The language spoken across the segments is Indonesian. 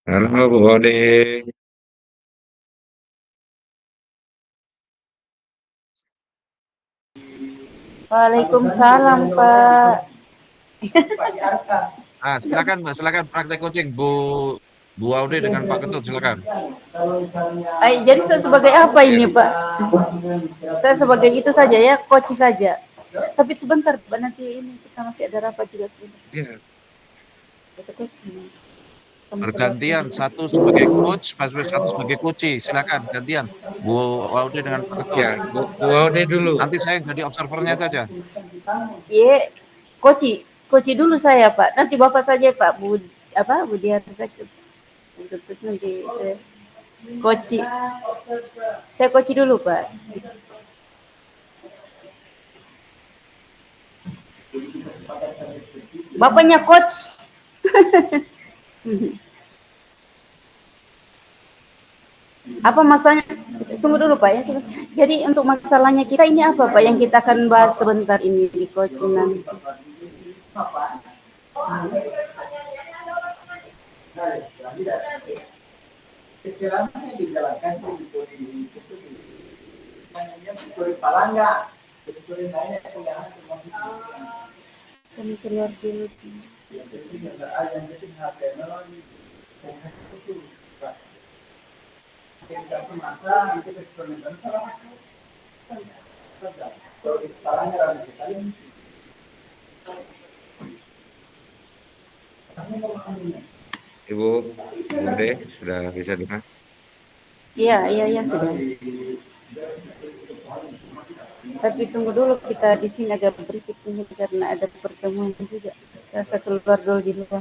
Halo Bu Ode. Waalaikumsalam, Pak. Silakan Mbak, silakan praktek coaching Bu Aude dengan Pak Ketut, silakan. Jadi saya sebagai apa ini, Ya. Pak? Saya sebagai itu saja ya, coach saja. Tapi sebentar, Pak, nanti ini kita masih ada rapat juga sebentar. Iya. Kita coaching. Kamu keluar Bergantian, dulu. satu sebagai coach, satu sebagai coachee. Silakan gantian. Bu Aude dengan Pak Ketut. Ya, Bu Ode dulu. Nanti saya yang jadi observernya saja. Iya, coach dulu saya, Pak. Nanti Bapak saja, Pak. Bu Diar Ketut nanti coach. Saya coach dulu, Pak. Bapaknya coach. Apa masanya? Tunggu dulu Pak ya. Jadi untuk masalahnya kita ini apa Pak yang kita akan bahas sebentar ini di coaching nanti? Saya keluar dulu. Ibu Ode sudah bisa dengar? Iya sudah. Tapi tunggu dulu kita di sini agak berisik ini karena ada pertemuan juga. Saya keluar dulu di luar.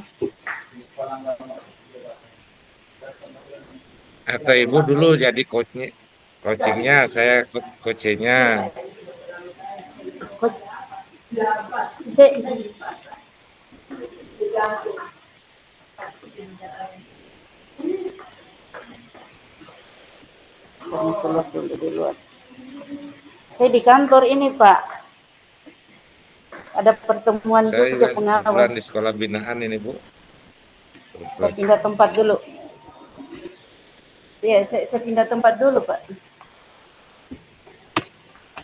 Atau Ibu dulu jadi coachingnya, saya coachnya. Coach, saya keluar dulu di luar. Saya di kantor ini Pak. Ada pertemuan Saya juga juga kebetulan pengawas. di sekolah binaan ini Bu. Saya pindah tempat dulu. Iya, saya pindah tempat dulu Pak.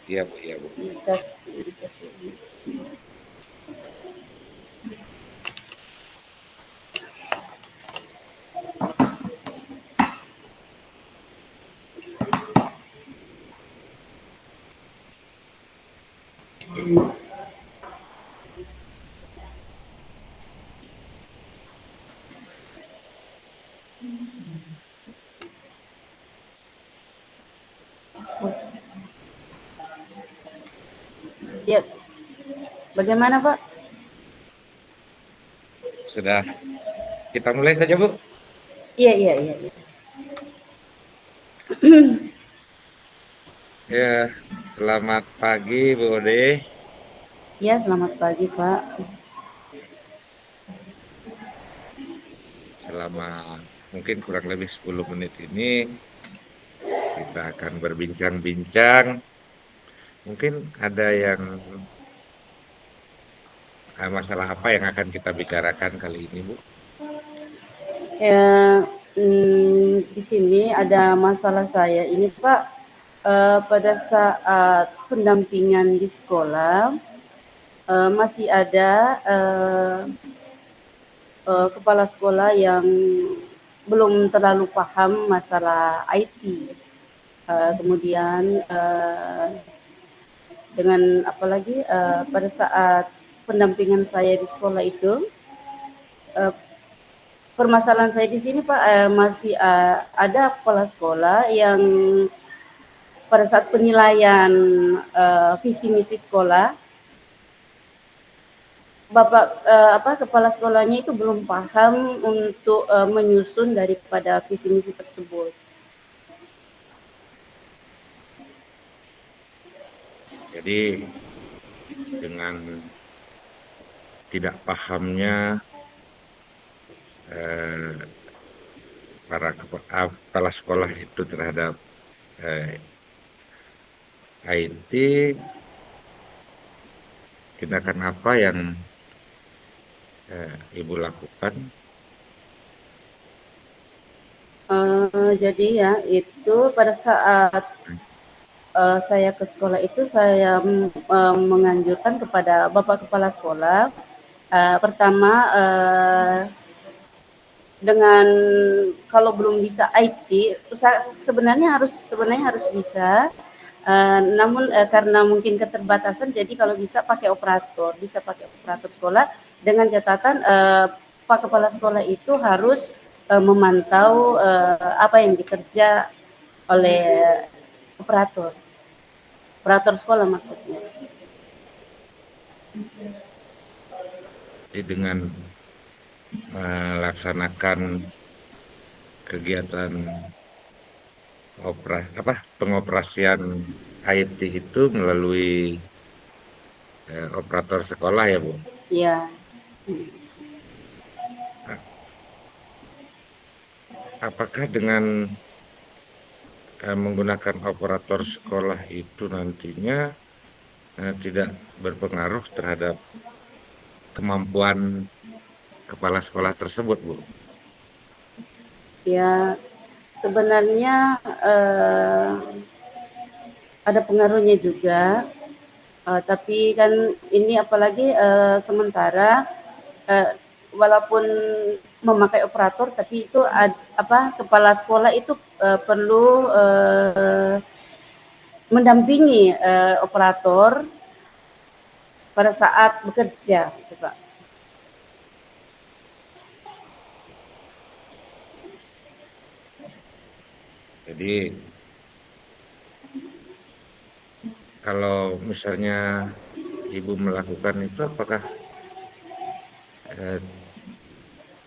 Iya Bu, iya Bu. Ya, bagaimana Pak? Sudah. Kita mulai saja Bu. Iya. Ya, selamat pagi Bu Ode. Ya, selamat pagi Pak. Selama mungkin kurang lebih 10 menit ini kita akan berbincang-bincang. Mungkin ada yang masalah apa yang akan kita bicarakan kali ini Bu? Ya, di sini ada masalah saya ini Pak. Pada saat pendampingan di sekolah masih ada kepala sekolah yang belum terlalu paham masalah IT. Kemudian dengan apalagi pada saat pendampingan saya di sekolah itu, permasalahan saya di sini Pak, masih ada kepala sekolah yang pada saat penilaian visi misi sekolah, kepala sekolahnya itu belum paham untuk menyusun daripada visi misi tersebut. Jadi dengan tidak pahamnya para kepala sekolah itu terhadap IT, tindakan apa yang Ibu lakukan? Jadi ya itu pada saat saya ke sekolah itu saya menganjurkan kepada Bapak Kepala Sekolah, pertama dengan kalau belum bisa IT sebenarnya harus bisa, namun karena mungkin keterbatasan jadi kalau bisa pakai operator sekolah dengan catatan Pak Kepala Sekolah itu harus memantau apa yang dikerja oleh operator sekolah maksudnya. Jadi dengan melaksanakan kegiatan pengoperasian IT itu melalui operator sekolah ya Bu? Ya, Apakah dengan menggunakan operator sekolah itu nantinya tidak berpengaruh terhadap kemampuan kepala sekolah tersebut, Bu? ya sebenarnya ada pengaruhnya juga, tapi kan ini apalagi sementara walaupun memakai operator, tapi itu kepala sekolah itu perlu mendampingi operator pada saat bekerja, gitu, Pak. Jadi kalau misalnya Ibu melakukan itu, apakah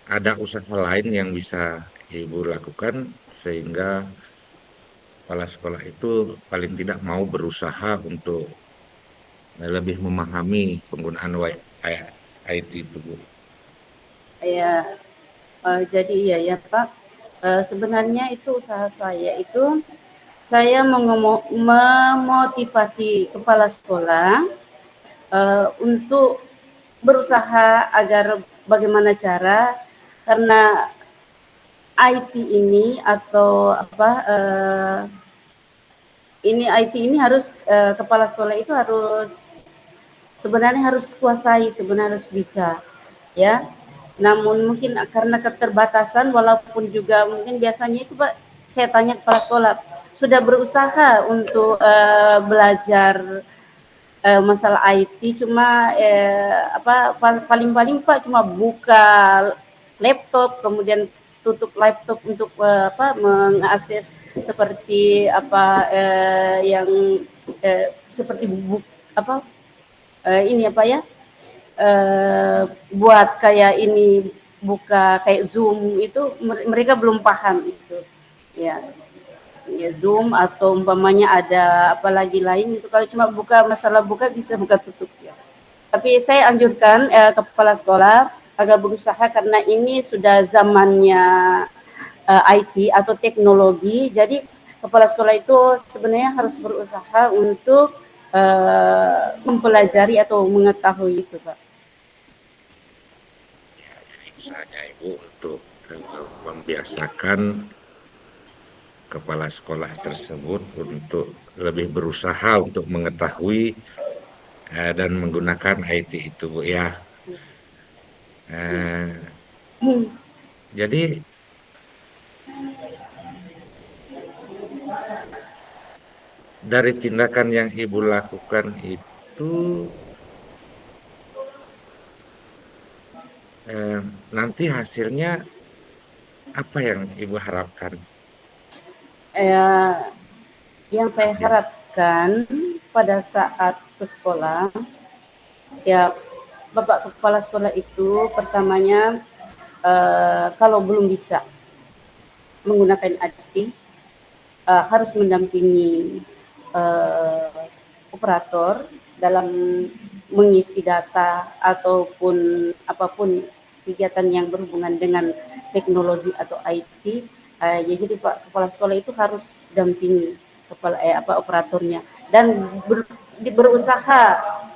ada usaha lain yang bisa Ibu lakukan sehingga kepala sekolah itu paling tidak mau berusaha untuk lebih memahami penggunaan IT itu, Bu? Ya, jadi ya Pak, sebenarnya itu usaha saya itu saya memotivasi kepala sekolah untuk berusaha agar bagaimana cara, karena IT ini atau IT ini harus kepala sekolah itu sebenarnya harus kuasai, sebenarnya harus bisa ya. Namun mungkin karena keterbatasan, walaupun juga mungkin biasanya itu Pak, saya tanya kepala sekolah sudah berusaha untuk belajar masalah IT, cuma paling-paling Pak cuma buka laptop kemudian tutup laptop untuk mengakses seperti yang seperti ini buat kayak ini, buka kayak Zoom itu mereka belum paham itu ya. Ya Zoom atau umpamanya ada apalagi lain itu, kalau cuma masalah buka bisa buka tutup ya. Tapi saya anjurkan kepala sekolah agar berusaha, karena ini sudah zamannya IT atau teknologi, jadi kepala sekolah itu sebenarnya harus berusaha untuk mempelajari atau mengetahui itu Pak. Ya, jadi usahanya Ibu untuk membiasakan kepala sekolah tersebut untuk lebih berusaha untuk mengetahui dan menggunakan IT itu, Bu ya. Jadi dari tindakan yang Ibu lakukan itu nanti hasilnya apa yang Ibu harapkan? Yang saya harapkan pada saat ke sekolah, ya Bapak Kepala Sekolah itu pertamanya kalau belum bisa menggunakan IT, harus mendampingi operator dalam mengisi data ataupun apapun kegiatan yang berhubungan dengan teknologi atau IT. Ya jadi Pak Kepala Sekolah itu harus dampingi operatornya dan berusaha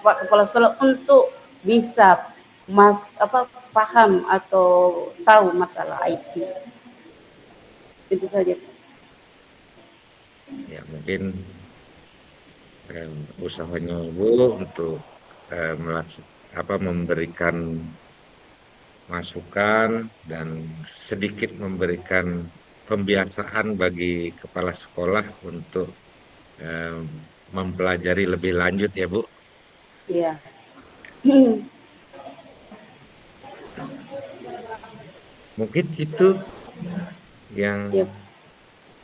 Pak Kepala Sekolah untuk bisa paham atau tahu masalah IT. Itu saja. Ya mungkin usahanya Ibu untuk memberikan masukan dan sedikit memberikan pembiasaan bagi kepala sekolah untuk eh, mempelajari lebih lanjut ya Bu. Iya. Mungkin itu yang Iya,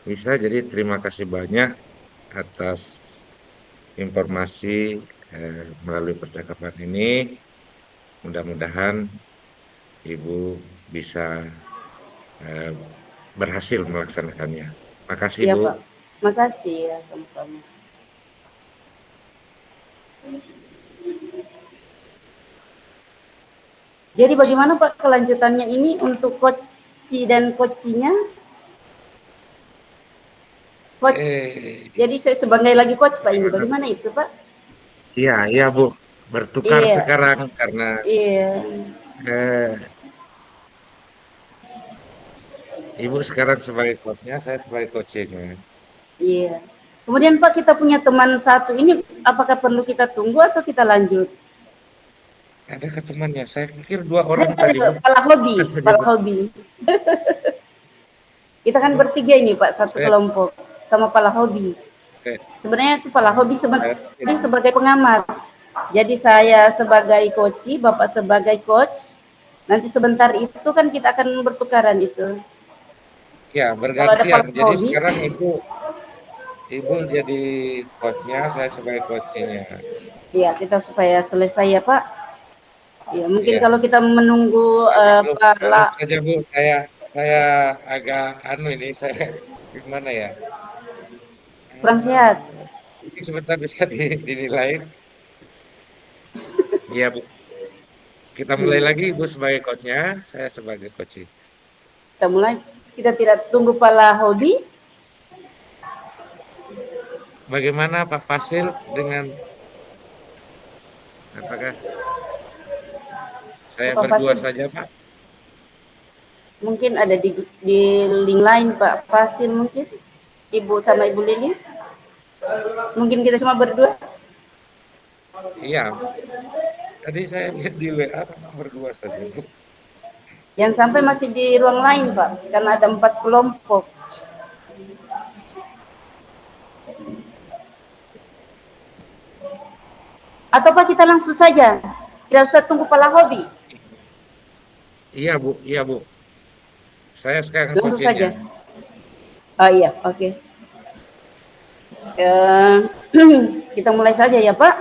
bisa. Jadi terima kasih banyak atas informasi melalui percakapan ini. Mudah-mudahan Ibu bisa eh, berhasil melaksanakannya. Makasih iya Bu. Pak. Makasih ya, sama-sama. Jadi bagaimana Pak kelanjutannya ini untuk coach dan coachnya? Coach, Eh, jadi saya sebagai lagi coach Pak ini, bagaimana itu Pak? iya, iya Bu. Bertukar Iya, sekarang karena iya, eh, Ibu sekarang sebagai coachnya, saya sebagai coachnya. iya. Kemudian Pak kita punya teman satu ini, apakah perlu kita tunggu atau kita lanjut? Ada ke temannya. Saya pikir dua Ada orang ada tadi Bu. kepala hobi, Bisa saja kepala Bu. hobi. Kita kan Oh, bertiga ini Pak, satu saya, kelompok sama kepala hobi. saya, Sebenarnya itu kepala hobi saya sebagai pengamat. Jadi saya sebagai coach, Bapak sebagai coach. Nanti sebentar itu kan kita akan bertukaran itu. ya Kalau ada bergantian. kepala Jadi hobi, sekarang Ibu jadi coachnya, saya sebagai coachnya. ya kita supaya selesai ya Pak. Ya mungkin Iya. kalau kita menunggu Pak Maklum saja Bu, saya agak ini saya gimana ya? kurang sehat. Mungkin sebentar bisa dinilai. Iya Bu. Kita mulai Hmm. lagi Ibu sebagai coachnya, saya sebagai coach. Kita mulai. Kita tidak tunggu kepala hobi. Bagaimana Pak Fasil dengan apakah saya Pak berdua Fasid saja Pak? mungkin ada di link lain Pak Fasid mungkin. Ibu sama Ibu Lilis. Mungkin kita cuma berdua. Iya, tadi saya lihat di WA memang berdua saja Bu. Yang sampai masih di ruang lain Pak. Karena ada 4 kelompok. Atau Pak kita langsung saja. Tidak usah tunggu kepala hobi. Iya Bu, iya Bu. Saya sekarang Langsung coachnya. saja. Oh iya, oke. Eh, kita mulai saja ya Pak.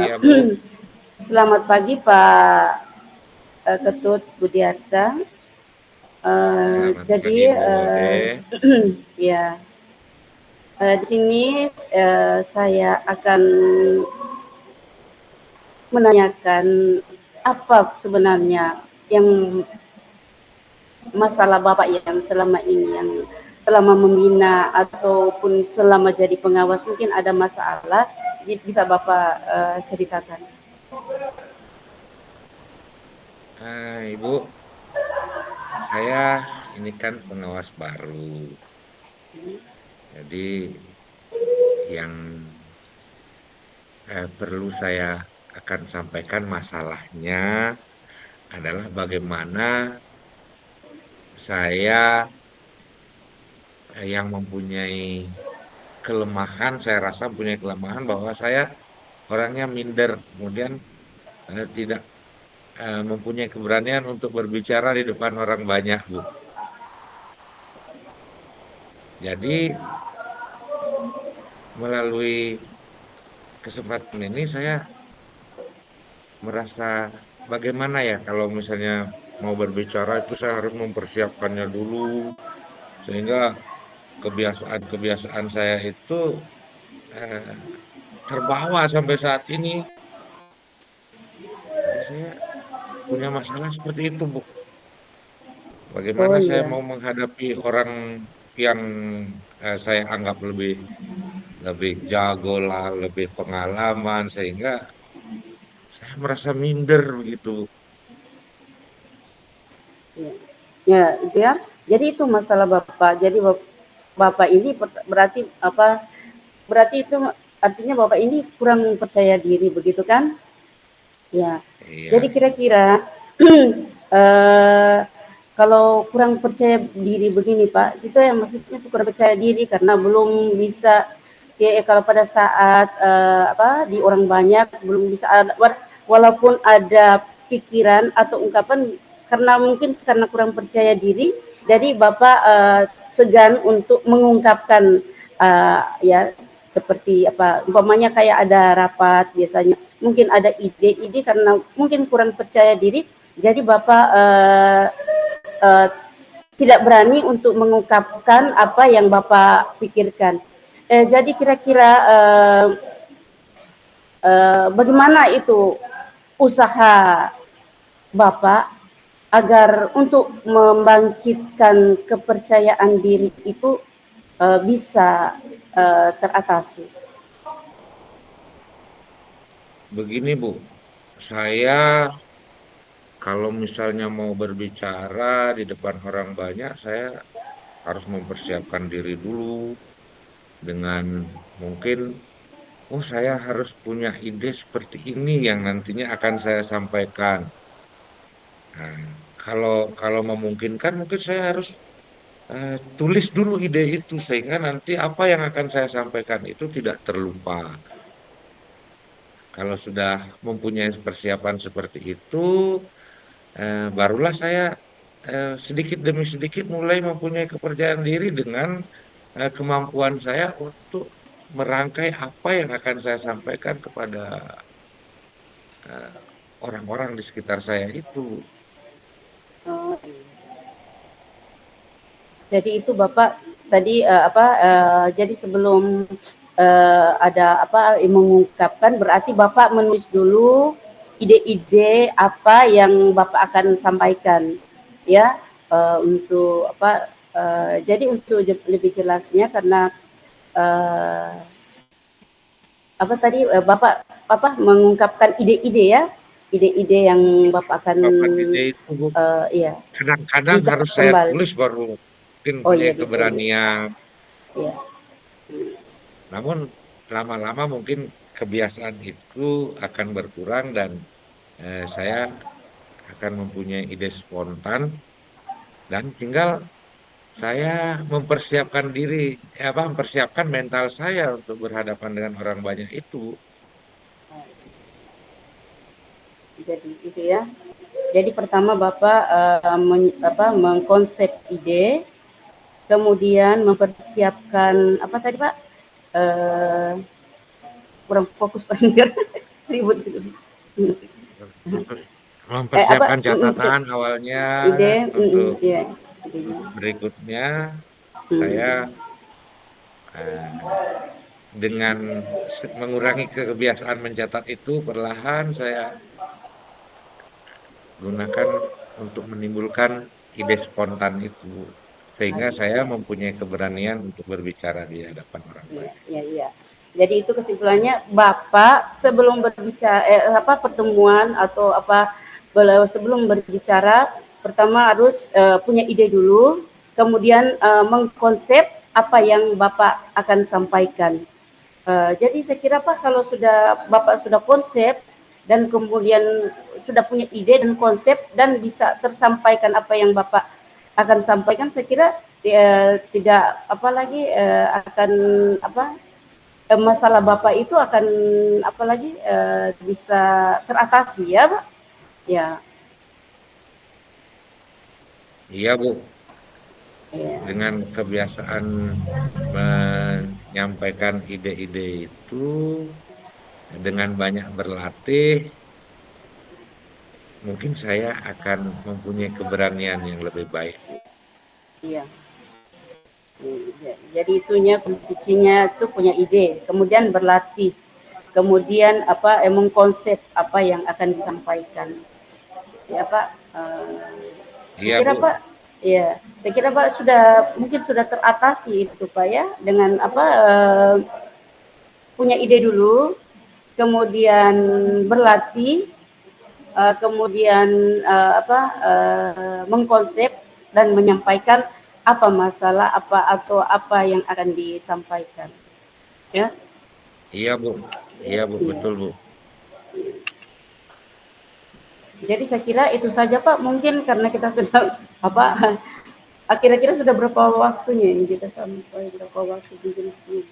Iya Bu. Selamat pagi Pak Ketut Budiarta. Selamat Jadi pagi Bu Ode. ya di sini saya akan menanyakan apa sebenarnya yang masalah Bapak yang selama ini yang selama membina ataupun selama jadi pengawas mungkin ada masalah bisa Bapak ceritakan. Ibu, saya ini kan pengawas baru. Jadi yang perlu saya akan sampaikan masalahnya adalah bagaimana saya yang mempunyai kelemahan, saya rasa mempunyai kelemahan bahwa saya orangnya minder, kemudian tidak mempunyai keberanian untuk berbicara di depan orang banyak, Bu. Jadi melalui kesempatan ini saya merasa bagaimana ya kalau misalnya mau berbicara itu saya harus mempersiapkannya dulu sehingga kebiasaan-kebiasaan saya itu eh, terbawa sampai saat ini. Jadi saya punya masalah seperti itu, Bu. Oh Bagaimana saya iya, mau menghadapi orang yang saya anggap lebih lebih jago lah, lebih pengalaman sehingga saya merasa minder begitu. Ya, ya itu ya. Jadi itu masalah Bapak. Jadi Bapak ini berarti apa? Berarti itu artinya Bapak ini kurang percaya diri begitu kan? Ya. Jadi Iya, kira-kira eh, kalau kurang percaya diri begini Pak, itu yang maksudnya itu kurang percaya diri karena belum bisa kalau pada saat apa di orang banyak belum bisa ada, walaupun ada pikiran atau ungkapan karena mungkin karena kurang percaya diri, jadi Bapak segan untuk mengungkapkan ya seperti apa umpamanya kayak ada rapat biasanya mungkin ada ide-ide karena mungkin kurang percaya diri jadi Bapak uh, tidak berani untuk mengungkapkan apa yang Bapak pikirkan. Jadi kira-kira bagaimana itu usaha Bapak agar untuk membangkitkan kepercayaan diri itu bisa teratasi? begini Bu, saya kalau misalnya mau berbicara di depan orang banyak, saya harus mempersiapkan diri dulu dengan mungkin, oh saya harus punya ide seperti ini yang nantinya akan saya sampaikan. Nah, kalau kalau memungkinkan mungkin saya harus tulis dulu ide itu sehingga nanti apa yang akan saya sampaikan itu tidak terlupa. Kalau sudah mempunyai persiapan seperti itu, barulah saya sedikit demi sedikit mulai mempunyai kepercayaan diri dengan kemampuan saya untuk merangkai apa yang akan saya sampaikan kepada eh, orang-orang di sekitar saya itu. Oh, jadi itu Bapak tadi apa jadi sebelum ada apa mengungkapkan berarti Bapak menulis dulu ide-ide apa yang Bapak akan sampaikan ya untuk apa jadi untuk lebih jelasnya karena uh, apa tadi Bapak apa mengungkapkan ide-ide ya ide-ide yang Bapak akan Papan ide itu Bu, iya kadang-kadang harus dicatat saya kembali. tulis baru mungkin Oh punya iya ditulis. keberanian. Iya. Namun lama-lama mungkin kebiasaan itu akan berkurang dan saya akan mempunyai ide spontan dan tinggal saya mempersiapkan diri, apa, mempersiapkan mental saya untuk berhadapan dengan orang banyak itu. Jadi itu ya. Jadi pertama Bapak mengkonsep ide, kemudian mempersiapkan apa tadi Pak? Eh, kurang fokus Pak ribut itu. Apa Mempersiapkan catatan awalnya ide untuk ya idenya. berikutnya saya Hmm. eh, dengan mengurangi kebiasaan mencatat itu perlahan saya gunakan untuk menimbulkan ide spontan itu sehingga saya mempunyai keberanian untuk berbicara di hadapan orang Iya, banyak. iya, iya. Jadi itu kesimpulannya Bapak sebelum berbicara apa pertemuan atau apa beliau sebelum berbicara pertama harus punya ide dulu, kemudian mengkonsep apa yang Bapak akan sampaikan. Jadi saya kira Pak kalau sudah Bapak sudah konsep dan kemudian sudah punya ide dan konsep dan bisa tersampaikan apa yang Bapak akan sampaikan, saya kira tidak apa lagi akan apa masalah Bapak itu akan apalagi bisa teratasi ya Pak. Ya, Iya Bu, ya, dengan kebiasaan menyampaikan ide-ide itu dengan banyak berlatih mungkin saya akan mempunyai keberanian yang lebih baik Bu. iya. Jadi itunya kuncinya itu punya ide, kemudian berlatih, kemudian apa mengkonsep apa yang akan disampaikan. Ya Pak, saya Iya kira Bu, Pak, ya saya kira Pak sudah mungkin sudah teratasi itu Pak ya dengan apa punya ide dulu, kemudian berlatih, kemudian mengkonsep dan menyampaikan apa masalah apa atau apa yang akan disampaikan, ya. Iya Bu, iya Bu, Iya. betul Bu. Jadi saya kira itu saja Pak, mungkin karena kita sudah apa kira-kira sudah berapa waktunya ini kita sampai berapa waktu mungkin.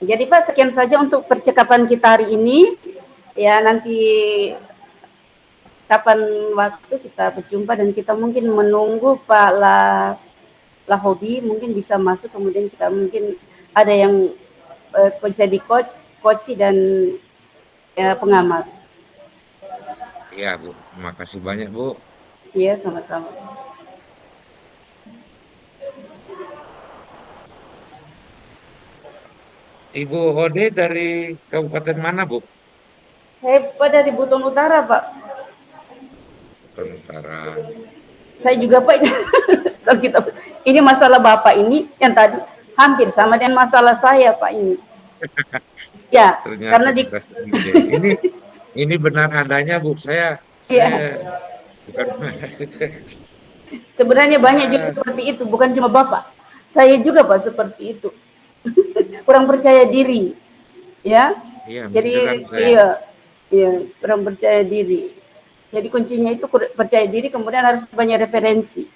Jadi Pak, sekian saja untuk percakapan kita hari ini. Ya, nanti kapan waktu kita berjumpa dan kita mungkin menunggu Pak Lahobi mungkin bisa masuk, kemudian kita mungkin ada yang jadi coach dan pengamat. Iya Bu, terima kasih banyak Bu. Iya, sama-sama. Ibu Ode dari kabupaten mana Bu? Saya Pak dari Buton Utara Pak. Bukan Utara. Saya juga Pak. Kalau kita ini masalah Bapak ini yang tadi hampir sama dengan masalah saya Pak ini. Ya, Ternyata karena di kita sendiri. Ini benar adanya Bu. Saya ya, bukan. sebenarnya banyak juga Ah, seperti itu, bukan cuma Bapak. Saya juga Pak seperti itu. Kurang percaya diri, ya. iya beneran Jadi saya. iya, iya, kurang percaya diri. Jadi kuncinya itu percaya diri, kemudian harus banyak referensi.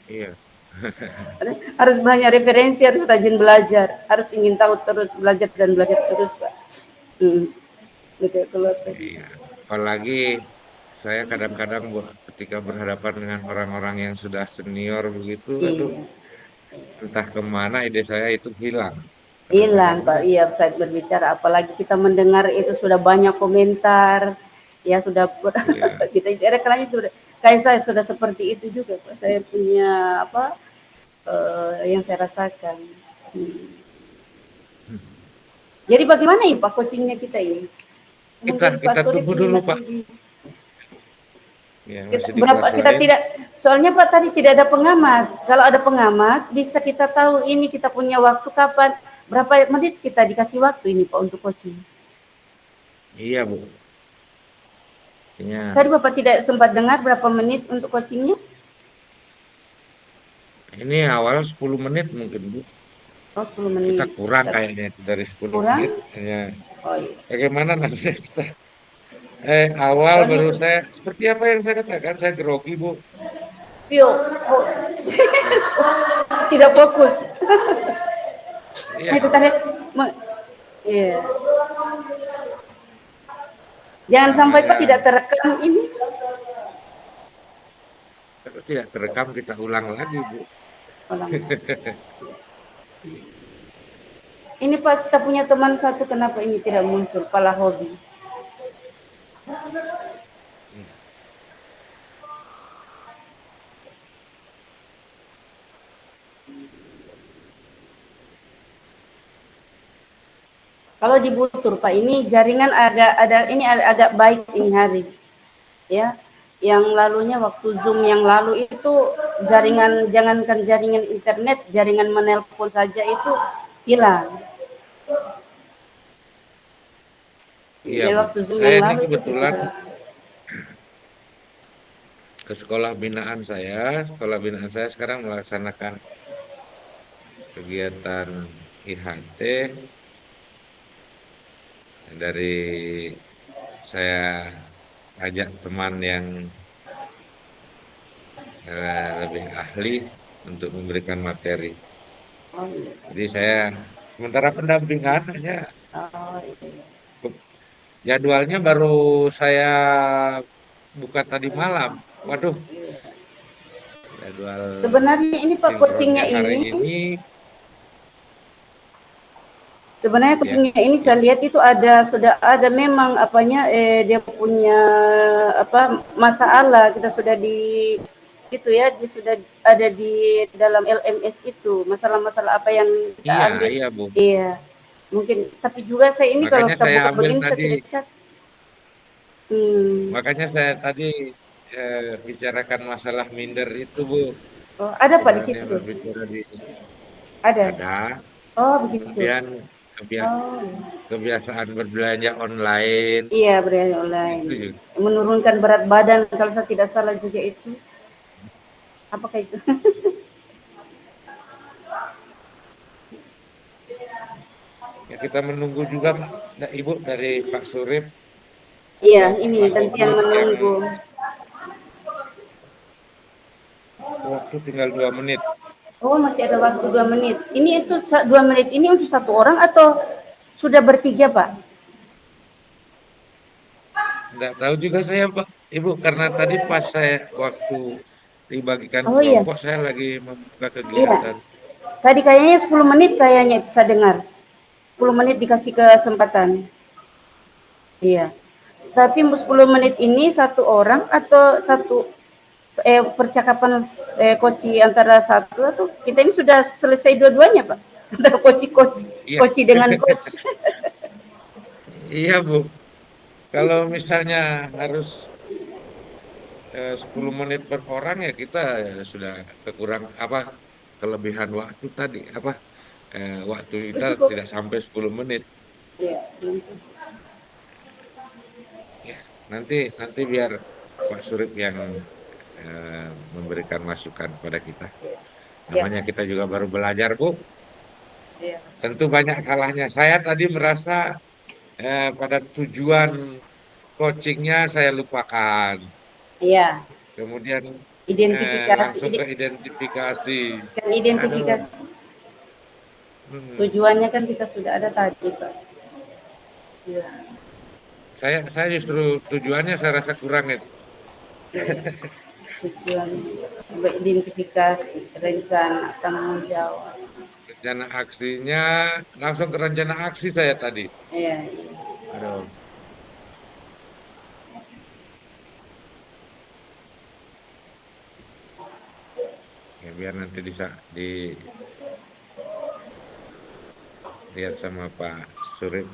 Iya, Harus banyak referensi, harus rajin belajar, harus ingin tahu terus, belajar dan belajar terus, Pak. Hmm. Betul, keluar tadi. iya. Apalagi saya kadang-kadang Bu, ketika berhadapan dengan orang-orang yang sudah senior begitu, aduh, Iya, entah kemana ide saya itu hilang. hilang, Kadang-kadang Pak. tuh, Iya, saat berbicara, apalagi kita mendengar itu sudah banyak komentar, ya sudah iya. kita rekananya sudah kayak saya sudah seperti itu juga, Pak. Saya punya apa yang saya rasakan. Hmm. Jadi bagaimana ini Pak coachingnya kita ini? Kita Mungkin Pak kita Surip tunggu ini dulu masih Pak. di Ya, kita, masih berapa kita dikuasain. tidak, soalnya Pak tadi tidak ada pengamat. Kalau ada pengamat bisa kita tahu ini kita punya waktu kapan, berapa menit kita dikasih waktu ini Pak untuk coaching. Iya Bu. Tadi Artinya Bapak tidak sempat dengar berapa menit untuk coachingnya? ini awal 10 menit mungkin Bu. Oh, 10 Kita menit. kurang kayaknya itu dari 10 menit. Kurang? Hanya Oh iya. bagaimana nanti kita awal Soalnya baru saya seperti apa yang saya katakan saya grogi Bu. Pio, oh, tidak fokus. Iya, Itu tadi. Iya. Jangan sampai Pak tidak namanya terekam ini. kalau tidak terekam kita ulang lagi Bu. Ulang. Ini pas kita punya teman satu, kenapa ini tidak muncul? Pala hobi. Kalau di Butur Pak, ini jaringan agak baik ini hari, ya. Yang lalunya waktu Zoom yang lalu itu jaringan, jangankan jaringan internet, jaringan menelpon saja itu hilang. Iya Jadi Bu. waktu Zoom Saya yang ini lalu itu saya kebetulan tidak. ke sekolah binaan saya. Sekolah binaan saya sekarang melaksanakan kegiatan IHT dari saya ajak teman yang lebih ahli untuk memberikan materi. Oh iya. Jadi saya sementara pendampingan hanya Oh iya. jadwalnya baru saya buka tadi malam. Waduh, jadwal Sebenarnya ini Pak sinkronnya coachingnya hari ini, ini sebenarnya ya, coachingnya ini saya lihat itu sudah ada memang apanya dia punya apa masalah, kita sudah di itu ya, dia sudah ada di dalam LMS itu masalah-masalah apa yang kita iya, ambil. iya Bu. Iya, mungkin, tapi juga saya ini kalau Makanya kita saya buka ambil begini saya tadi, tidak cat. Hmm. makanya saya tadi bicarakan masalah minder itu Bu. Oh, ada Pak di Kendaraan yang situ? berbicara di Ada. ada, Oh, begitu. kemudian Oh, kebiasaan berbelanja online iya berani online. itu juga. Menurunkan berat badan kalau saya tidak salah juga itu. Apakah itu? Ya, kita menunggu juga Pak, Ibu dari Pak Surip Iya, atau Pak ini gantian Lahobi yang menunggu. waktu tinggal 2 menit. Oh, masih ada waktu 2 menit. Ini itu 2 menit ini untuk satu orang atau sudah bertiga, Pak? Nggak tahu juga saya Pak, Ibu, karena tadi pas saya waktu dibagikan Oh iya, kelompok saya lagi membuka iya. kegiatan. Tadi kayaknya 10 menit kayaknya itu saya dengar. 10 menit dikasih kesempatan. Iya. Tapi 10 menit ini satu orang atau satu percakapan koci antara satu atau kita ini sudah selesai dua-duanya, Pak. Antara koci-koci, Iya, koci dengan coach. iya Bu. Kalau misalnya harus 10 menit per orang ya kita sudah kekurang apa kelebihan waktu tadi apa waktu Belum kita cukup. tidak sampai 10 menit. Iya, belum cukup. Ya, nanti nanti biar Pak Surip yang memberikan masukan kepada kita. Iya. Iya, Namanya kita juga baru belajar, Bu. iya. Tentu banyak salahnya. Saya tadi merasa pada tujuan coachingnya saya lupakan. Iya, Kemudian identifikasi, langsung ke identifikasi. kan Aduh, identifikasi. hmm. Tujuannya kan kita sudah ada tadi, Pak. Iya, Saya justru tujuannya saya rasa kurang itu. iya. Tujuan identifikasi, rencana, tanggung jawab. Rencana aksinya langsung ke rencana aksi saya tadi. Iya, iya. Aduh, ya biar nanti bisa dilihat sama Pak Surip.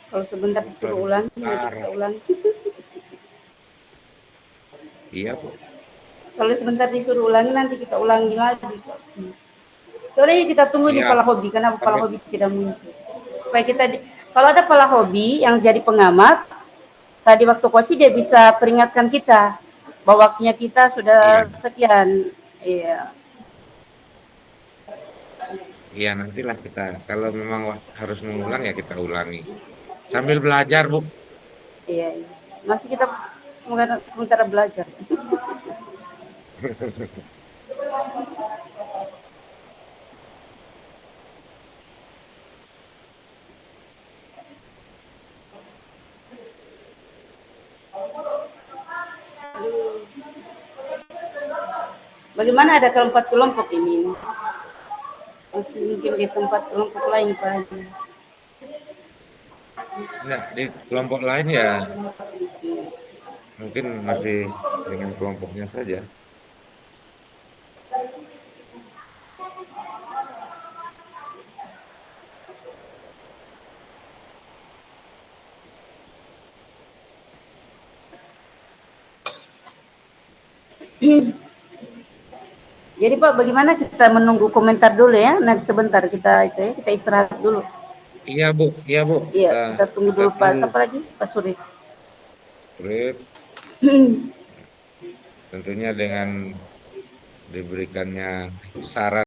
Kalau sebentar disuruh ulangi, nanti kita Sebentar. ulangi. Iya, Bu. Kalau sebentar disuruh ulangi, nanti kita ulangi lagi, Pak. Soalnya kita tunggu nih Siap. pala hobi, kenapa pala Sampai hobi tidak muncul? Supaya kita, kalau ada pala hobi yang jadi pengamat, tadi waktu coach dia bisa peringatkan kita bahwa waktunya kita iya, sudah sekian. Iya, iya nantilah kita kalau memang harus mengulang ya kita ulangi. Sambil belajar, Bu. iya, iya. Masih kita sementara belajar. Bagaimana ada kelompok kelompok ini? Masih mungkin di tempat kelompok lain, Pak. Nah, di kelompok lain ya mungkin masih dengan kelompoknya saja. Jadi Pak, bagaimana kita menunggu komentar dulu ya? Nanti sebentar kita itu ya, kita istirahat dulu. Iya, Bu. Iya, Bu. Iya, kita tunggu Kita dulu Pak. tunggu. Siapa lagi? Pak Surif. Surip, tentunya dengan diberikannya saran